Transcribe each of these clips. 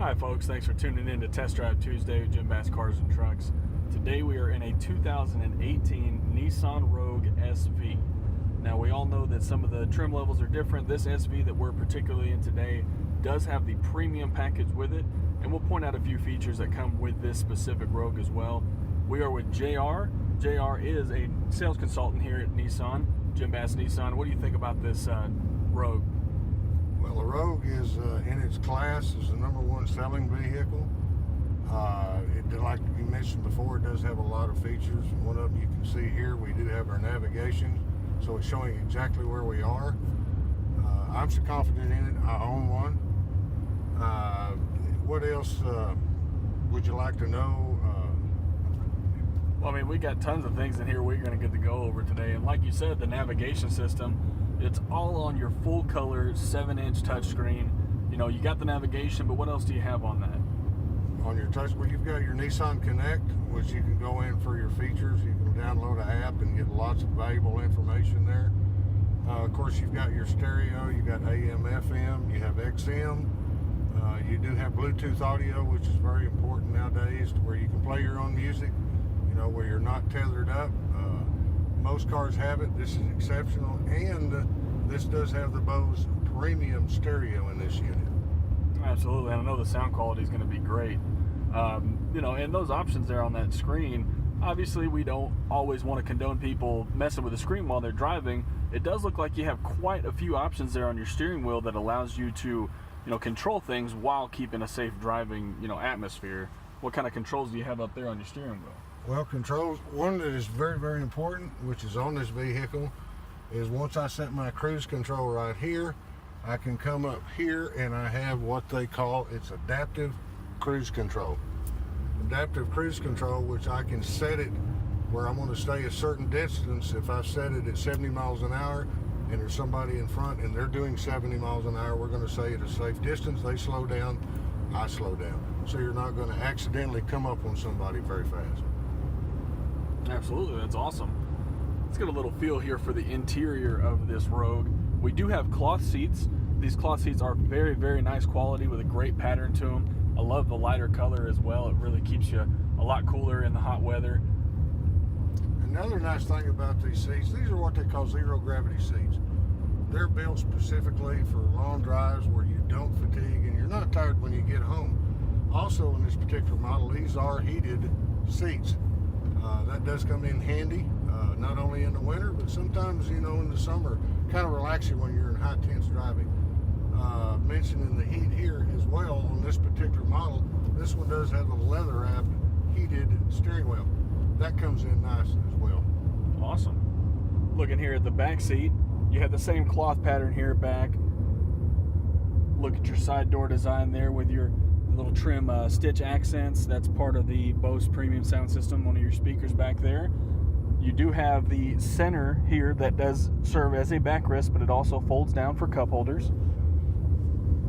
Hi folks, thanks for tuning in to Test Drive Tuesday with Jim Bass Cars and Trucks. Today we are in a 2018 Nissan Rogue SV. Now we all know that some of the trim levels are different. This SV that we're particularly in today does have the premium package with it, and we'll point out a few features that come with this specific Rogue as well. We are with JR. JR is a sales consultant here at Nissan, Jim Bass Nissan. What do you think about this Rogue? Well, the Rogue is in its class is the #1 selling vehicle. Like you mentioned before, it does have a lot of features. One of them you can see here. We do have our navigation, so it's showing exactly where we are. I'm so confident in it. I own one. What else would you like to know? Well, I mean, we got tons of things in here we're going to get to go over today. And like you said, the navigation system, it's all on your full color 7-inch touchscreen. You know, you got the navigation, but what else do you have on that? On your touch, well, you've got your Nissan Connect, which you can go in for your features. You can download an app and get lots of valuable information there. Of course, you've got your stereo, you've got AM, FM, you have XM. You do have Bluetooth audio, which is very important nowadays, to where you can play your own music, you know, where you're not tethered up. Most cars have it. This is exceptional, and this does have the Bose premium stereo in this unit. Absolutely, and I know the sound quality is going to be great. You know, and those options there on that screen, obviously we don't always want to condone people messing with the screen while they're driving. It does look like you have quite a few options there on your steering wheel that allows you to, you know, control things while keeping a safe driving, you know, atmosphere. What kind of controls do you have up there on your steering wheel? Well, controls, one that is very, very important, which is on this vehicle, is once I set my cruise control right here, I can come up here and I have what they call, it's adaptive cruise control. Adaptive cruise control, which I can set it where I'm going to stay a certain distance. If I set it at 70 miles an hour and there's somebody in front and they're doing 70 miles an hour, we're going to stay at a safe distance. They slow down, I slow down. So you're not going to accidentally come up on somebody very fast. Absolutely, that's awesome. Let's get a little feel here for the interior of this Rogue. We do have cloth seats. These cloth seats are very, very nice quality with a great pattern to them. I love the lighter color as well. It really keeps you a lot cooler in the hot weather. Another nice thing about these seats, these are what they call zero gravity seats. They're built specifically for long drives where you don't fatigue and you're not tired when you get home. Also in this particular model, these are heated seats. That does come in handy, not only in the winter, but sometimes, you know, in the summer, kind of relaxing when you're in high tense driving. Mentioning the heat here as well on this particular model, this one does have a leather wrapped heated steering wheel. That comes in nice as well. Awesome. Looking here at the back seat, you have the same cloth pattern here back. Look at your side door design there with your little trim stitch accents. That's part of the Bose premium sound system, one of your speakers back there. You do have the center here that does serve as a backrest, but it also folds down for cup holders.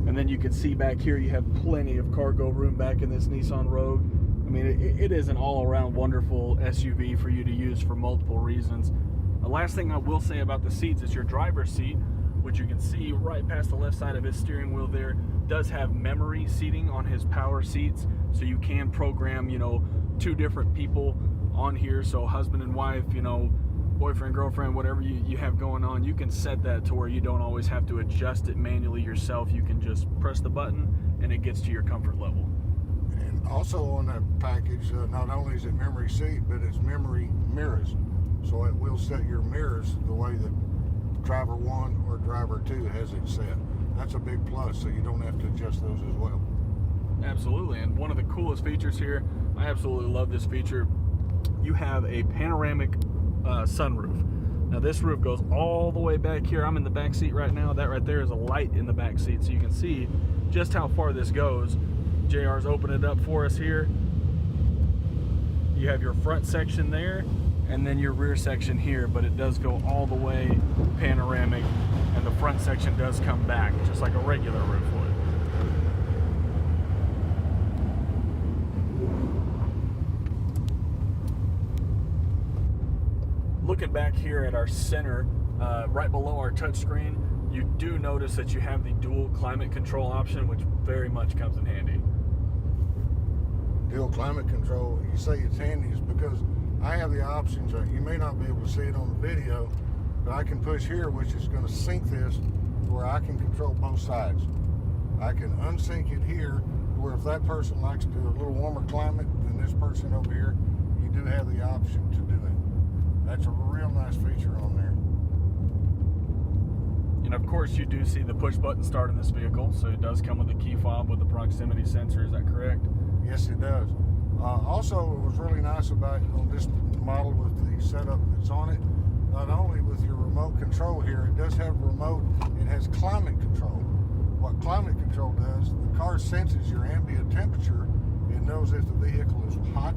And then you can see back here you have plenty of cargo room back in this Nissan Rogue. I mean, it is an all-around wonderful SUV for you to use for multiple reasons. The last thing I will say about the seats is your driver's seat, which you can see right past the left side of his steering wheel there, does have memory seating on his power seats, so you can program, you know, 2 different people on here. So husband and wife, you know, boyfriend, girlfriend, whatever you have going on, you can set that to where you don't always have to adjust it manually yourself. You can just press the button and it gets to your comfort level. And also on that package, not only is it memory seat, but it's memory mirrors. So it will set your mirrors the way that driver 1 or driver 2 has it set. That's a big plus, so you don't have to adjust those as well. Absolutely, and one of the coolest features here, I absolutely love this feature, you have a panoramic sunroof. Now this roof goes all the way back here. I'm in the back seat right now. That right there is a light in the back seat, so you can see just how far this goes. JR's opened it up for us here. You have your front section there, and then your rear section here, but it does go all the way panoramic, and the front section does come back, just like a regular roof would. Looking back here at our center, right below our touchscreen, you do notice that you have the dual climate control option, which very much comes in handy. dual climate control, you say it's handy, is because I have the options. You may not be able to see it on the video, but I can push here, which is going to sync this to where I can control both sides. I can unsync it here, where if that person likes to do a little warmer climate than this person over here, you do have the option to do it. That's a real nice feature on there. And of course, you do see the push button start in this vehicle, so it does come with a key fob with the proximity sensor. Is that correct? Yes, it does. Also, it was really nice about on this model with the setup that's on it. Not only with your remote control here, it does have a remote. It has climate control. What climate control does, the car senses your ambient temperature. It knows if the vehicle is hot,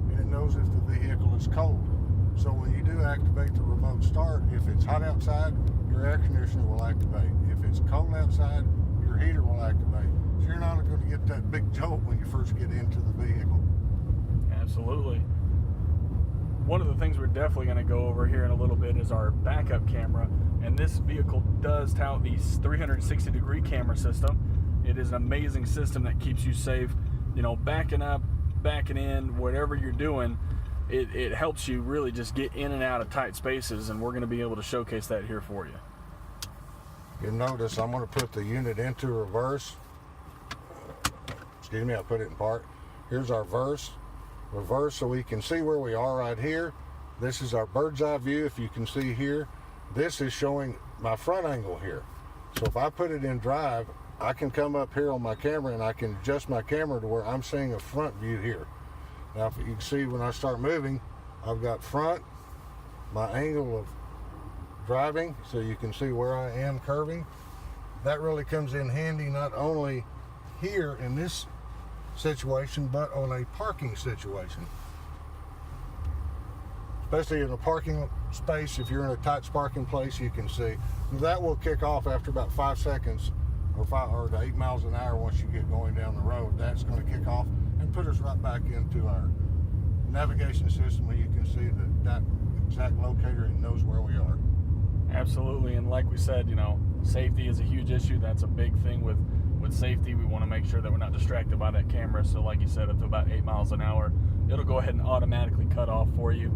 and it knows if the vehicle is cold. So when you do activate the remote start, if it's hot outside, your air conditioner will activate. If it's cold outside, your heater will activate. So you're not going to get that big jolt when you first get into the vehicle. Absolutely. One of the things we're definitely going to go over here in a little bit is our backup camera. And this vehicle does tout the 360-degree camera system. It is an amazing system that keeps you safe. You know, backing up, backing in, whatever you're doing, it helps you really just get in and out of tight spaces, and we're going to be able to showcase that here for you. You'll notice I'm going to put the unit into reverse. Excuse me, I'll put it in park. Here's our reverse so we can see where we are right here. This is our bird's eye view. If you can see here, this is showing my front angle here. So if I put it in drive, I can come up here on my camera and I can adjust my camera to where I'm seeing a front view here. Now, if you can see when I start moving, I've got front, my angle of driving, so you can see where I am curving. That really comes in handy not only here in this situation, but on a parking situation. Especially in a parking space, if you're in a tight parking place, you can see. That will kick off after about 5 seconds or to 8 miles an hour once you get going down the road. That's going to kick off and put us right back into our navigation system where you can see that exact locator and knows where we are. Absolutely, and like we said, you know, safety is a huge issue. That's a big thing with safety. We want to make sure that we're not distracted by that camera. So like you said, up to about 8 miles an hour, it'll go ahead and automatically cut off for you.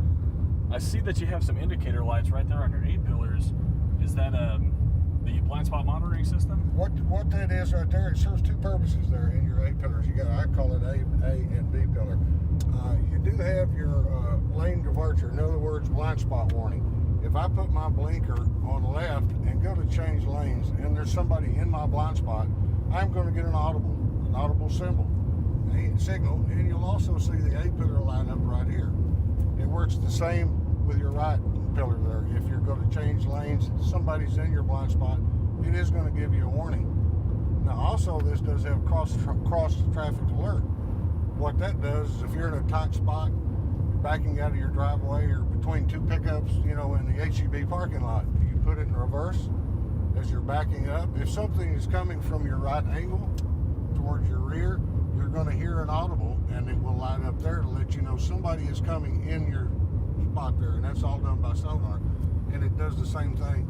I see that you have some indicator lights right there on your A-pillars. Is that the blind spot monitoring system? What that is right there, it serves two purposes there in your A-pillars. I call it A and B pillar. You do have your lane departure, in other words, blind spot warning. If I put my blinker on the left and go to change lanes and there's somebody in my blind spot, I'm going to get an audible signal, and you'll also see the A-pillar line up right here. It works the same with your right pillar there. If you're going to change lanes, somebody's in your blind spot, it is going to give you a warning. Now also, this does have cross traffic alert. What that does is if you're in a tight spot, you're backing out of your driveway or between two pickups, you know, in the HEB parking lot, you put it in reverse as you're backing up. If something is coming from your right angle towards your rear, you're going to hear an audible, and it will light up there to let you know somebody is coming in your spot there, and that's all done by sonar. And it does the same thing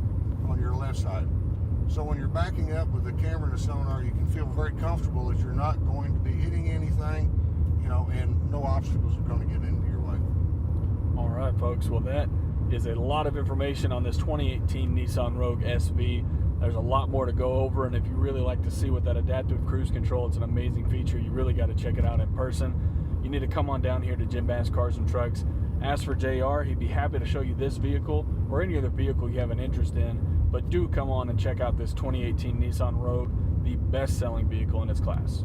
on your left side. So when you're backing up with the camera and the sonar, you can feel very comfortable that you're not going to be hitting anything, you know, and no obstacles are going to get into your way. All right, folks. Well, that is a lot of information on this 2018 Nissan Rogue SV. There's a lot more to go over, and if you really like to see what that adaptive cruise control, it's an amazing feature. You really got to check it out in person. You need to come on down here to Jim Bass Cars and Trucks. Ask for JR. He'd be happy to show you this vehicle or any other vehicle you have an interest in. But do come on and check out this 2018 Nissan Rogue, the best-selling vehicle in its class.